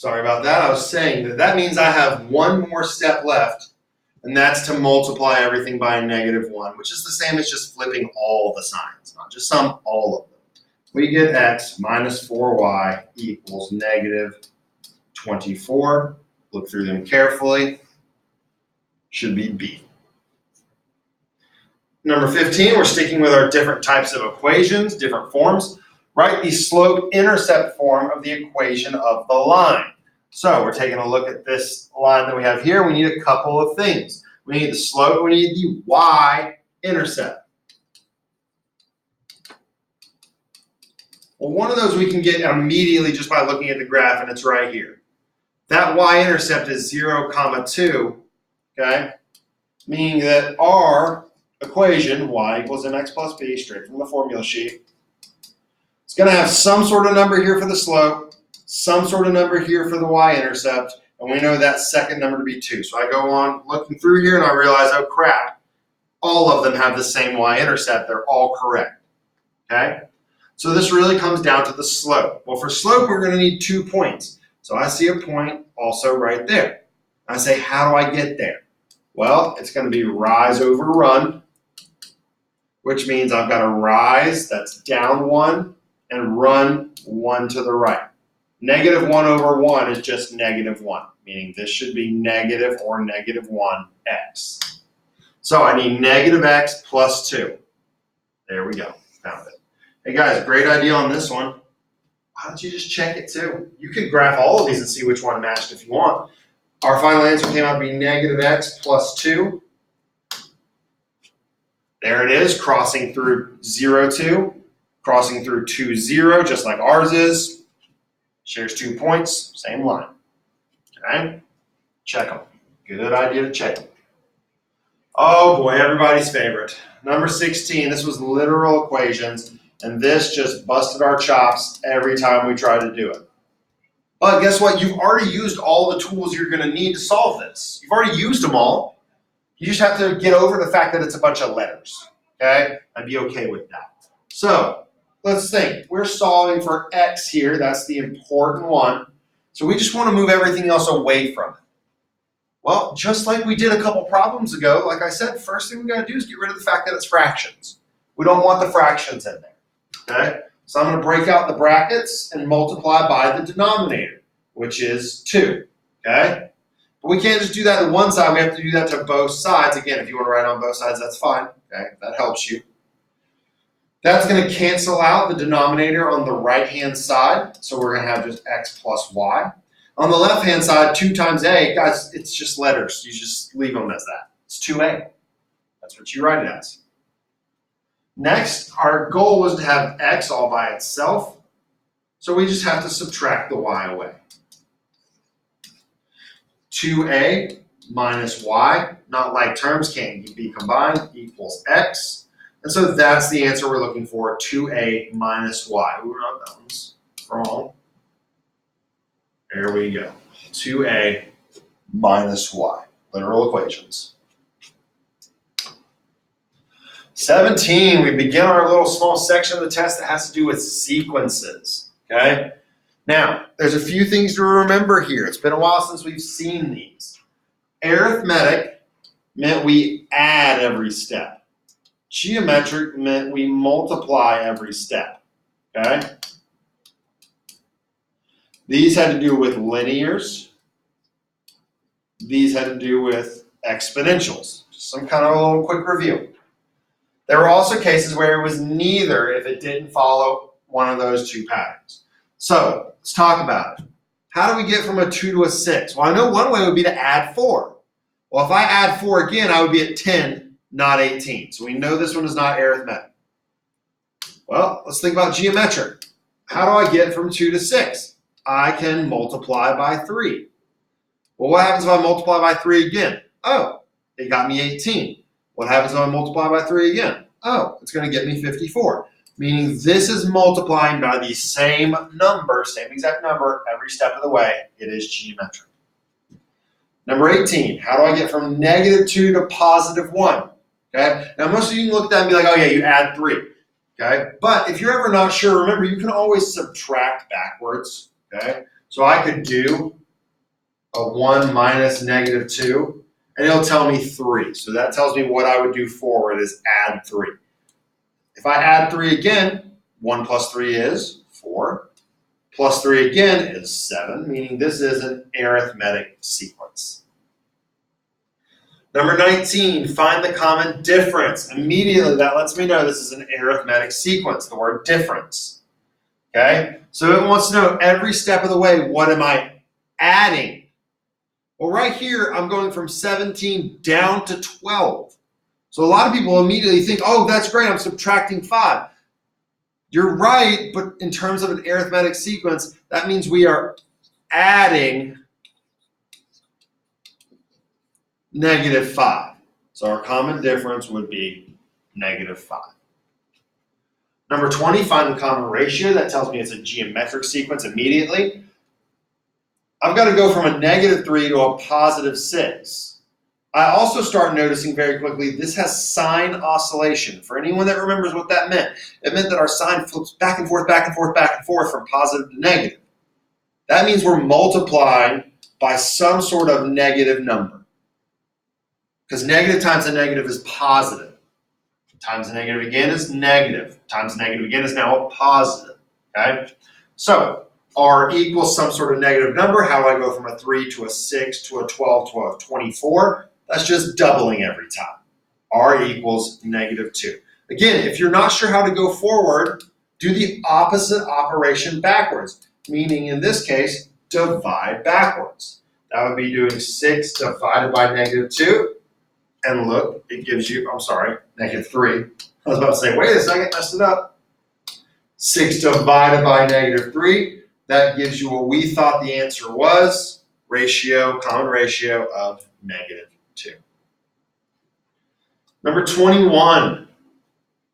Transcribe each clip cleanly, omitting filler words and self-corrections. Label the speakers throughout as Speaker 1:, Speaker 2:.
Speaker 1: Sorry about that. I was saying that means I have one more step left, and that's to multiply everything by a -1, which is the same as just flipping all the signs, not just some, all of them. We get x minus 4y equals -24. Look through them carefully. Should be B. Number 15, we're sticking with our different types of equations, different forms. Write the slope-intercept form of the equation of the line. So we're taking a look at this line that we have here. We need a couple of things. We need the slope, we need the y-intercept. Well, one of those we can get immediately just by looking at the graph, and it's right here. That y-intercept is 0, 2, okay? Meaning that our equation, y equals mx plus b, straight from the formula sheet, it's going to have some sort of number here for the slope, some sort of number here for the y-intercept, and we know that second number to be 2. So I go on looking through here and I realize, oh crap, all of them have the same y-intercept. They're all correct, okay? So this really comes down to the slope. Well, for slope, we're going to need 2 points. So I see a point also right there. I say, how do I get there? Well, it's going to be rise over run, which means I've got a rise that's down 1 and run 1 to the right. -1 over 1 is just -1, meaning this should be negative or -1x. So I need -x plus 2. There we go, found it. Hey guys, great idea on this one. Why don't you just check it too? You could graph all of these and see which one matched if you want. Our final answer came out to be -x plus 2. There it is, crossing through 0, 2, crossing through 2, 0, just like ours is. Shares 2 points, same line. Okay? Check them. Good idea to check them. Oh boy, everybody's favorite. Number 16, this was literal equations, and this just busted our chops every time we tried to do it. But guess what? You've already used all the tools you're going to need to solve this. You've already used them all. You just have to get over the fact that it's a bunch of letters, okay? And be okay with that. So let's think. We're solving for x here. That's the important one. So we just want to move everything else away from it. Well, just like we did a couple problems ago, like I said, first thing we got to do is get rid of the fact that it's fractions. We don't want the fractions in there, okay? So I'm going to break out the brackets and multiply by the denominator, which is 2, okay? But we can't just do that to one side. We have to do that to both sides. Again, if you want to write on both sides, that's fine, okay? That helps you. That's going to cancel out the denominator on the right-hand side. So we're going to have just x plus y. On the left-hand side, 2 times a, guys, it's just letters. You just leave them as that. It's 2a. That's what you write it as. Next, our goal was to have x all by itself. So we just have to subtract the y away. 2a minus y, not like terms, can't be combined, equals x. And so that's the answer we're looking for, 2a minus y. Ooh, no, that one's wrong. There we go. 2a minus y. Literal equations. 17, we begin our little small section of the test that has to do with sequences, okay? Now, there's a few things to remember here. It's been a while since we've seen these. Arithmetic meant we add every step. Geometric meant we multiply every step, okay? These had to do with linears. These had to do with exponentials. Just some kind of a little quick review. There were also cases where it was neither if it didn't follow one of those 2 patterns. So let's talk about it. How do we get from a 2 to a 6? Well, I know one way would be to add 4. Well, if I add 4 again, I would be at 10, not 18. So we know this one is not arithmetic. Well, let's think about geometric. How do I get from 2 to 6? I can multiply by 3. Well, what happens if I multiply by 3 again? Oh, it got me 18. What happens if I multiply by 3 again? Oh, it's going to get me 54. Meaning this is multiplying by the same number, same exact number, every step of the way. It is geometric. Number 18, how do I get from -2 to +1? Okay. Now, most of you can look at that and be like, oh yeah, you add 3. Okay. But if you're ever not sure, remember, you can always subtract backwards. Okay. So I could do a 1 minus negative 2, and it'll tell me 3. So that tells me what I would do forward is add 3. If I add 3 again, 1 plus 3 is 4. Plus 3 again is 7, meaning this is an arithmetic sequence. Number 19, find the common difference. Immediately, that lets me know this is an arithmetic sequence, the word difference. Okay? So it wants to know every step of the way, what am I adding? Well, right here, I'm going from 17 down to 12. So a lot of people immediately think, oh, that's great, I'm subtracting 5. You're right, but in terms of an arithmetic sequence, that means we are adding negative 5. So our common difference would be negative 5. Number 20, find the common ratio. That tells me it's a geometric sequence immediately. I've got to go from a negative 3 to a positive 6. I also start noticing very quickly this has sign oscillation. For anyone that remembers what that meant, it meant that our sign flips back and forth, back and forth, back and forth from positive to negative. That means we're multiplying by some sort of negative number. Because negative times a negative is positive. Times a negative again is negative. Times a negative again is now a positive. Okay? So R equals some sort of negative number. How do I go from a 3 to a 6 to a 12 to a 24? That's just doubling every time. R equals negative 2. Again, if you're not sure how to go forward, do the opposite operation backwards, meaning in this case, divide backwards. That would be doing 6 divided by negative 2. And look, it gives you, negative 3. I was about to say, wait a second, messed it up. 6 divided by negative 3. That gives you what we thought the answer was, common ratio of negative 2. Number 21,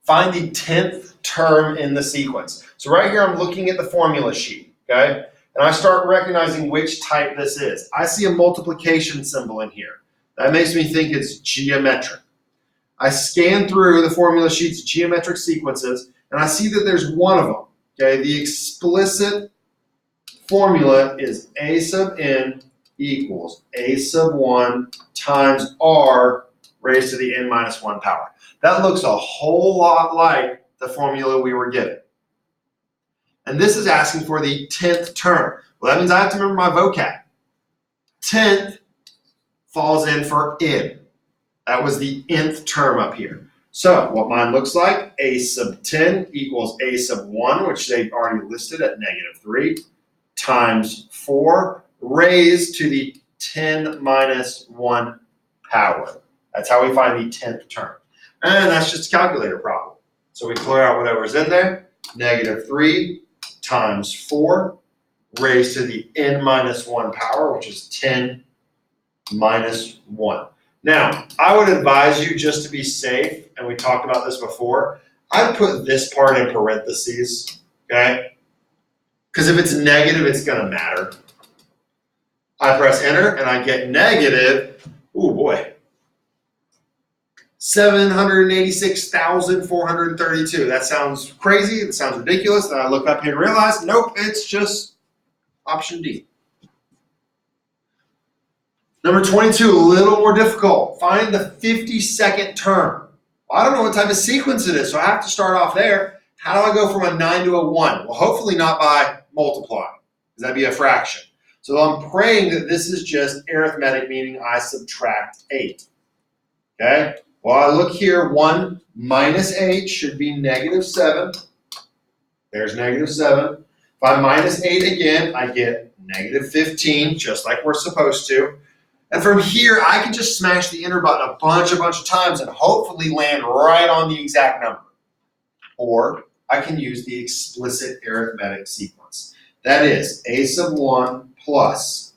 Speaker 1: find the 10th term in the sequence. So right here, I'm looking at the formula sheet, okay? And I start recognizing which type this is. I see a multiplication symbol in here. That makes me think it's geometric. I scan through the formula sheet's geometric sequences, and I see that there's one of them, okay? The explicit formula is a sub n equals a sub 1 times r raised to the n minus 1 power. That looks a whole lot like the formula we were given. And this is asking for the 10th term. Well, that means I have to remember my vocab. 10th falls in for n. That was the nth term up here. So what mine looks like, a sub 10 equals a sub 1, which they've already listed at negative 3, times 4 raised to the 10 minus 1 power. That's how we find the 10th term. And that's just a calculator problem. So we clear out whatever's in there. Negative 3 times 4 raised to the n minus 1 power, which is 10 minus 1. Now, I would advise you, just to be safe, and we talked about this before, I'd put this part in parentheses, okay? Because if it's negative, it's going to matter. I press enter, and I get negative, oh boy, 786,432. That sounds crazy. It sounds ridiculous. And I look up here and realize, nope, it's just option D. Number 22, a little more difficult. Find the 52nd term. Well, I don't know what type of sequence it is, so I have to start off there. How do I go from a 9 to a 1? Well, hopefully not by multiplying, because that'd be a fraction. So I'm praying that this is just arithmetic, meaning I subtract 8. Okay? Well, I look here, 1 minus 8 should be negative 7. There's negative 7. If I minus 8 again, I get negative 15, just like we're supposed to. And from here, I can just smash the enter button a bunch of times and hopefully land right on the exact number. Or I can use the explicit arithmetic sequence. That is a sub 1 plus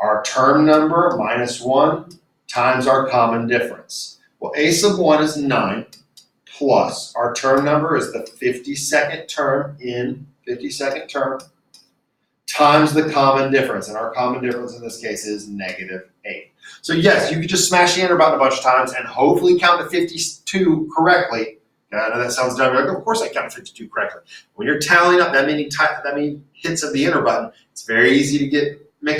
Speaker 1: our term number minus 1 times our common difference. Well, a sub 1 is 9 plus our term number is the 52nd term in 52nd term times the common difference. And our common difference in this case is negative 8. So yes, you could just smash the enter button a bunch of times and hopefully count to 52 correctly. Okay, I know that sounds dumb. You're like, of course I counted 52 correctly. When you're tallying up that many hits of the enter button, it's very easy to get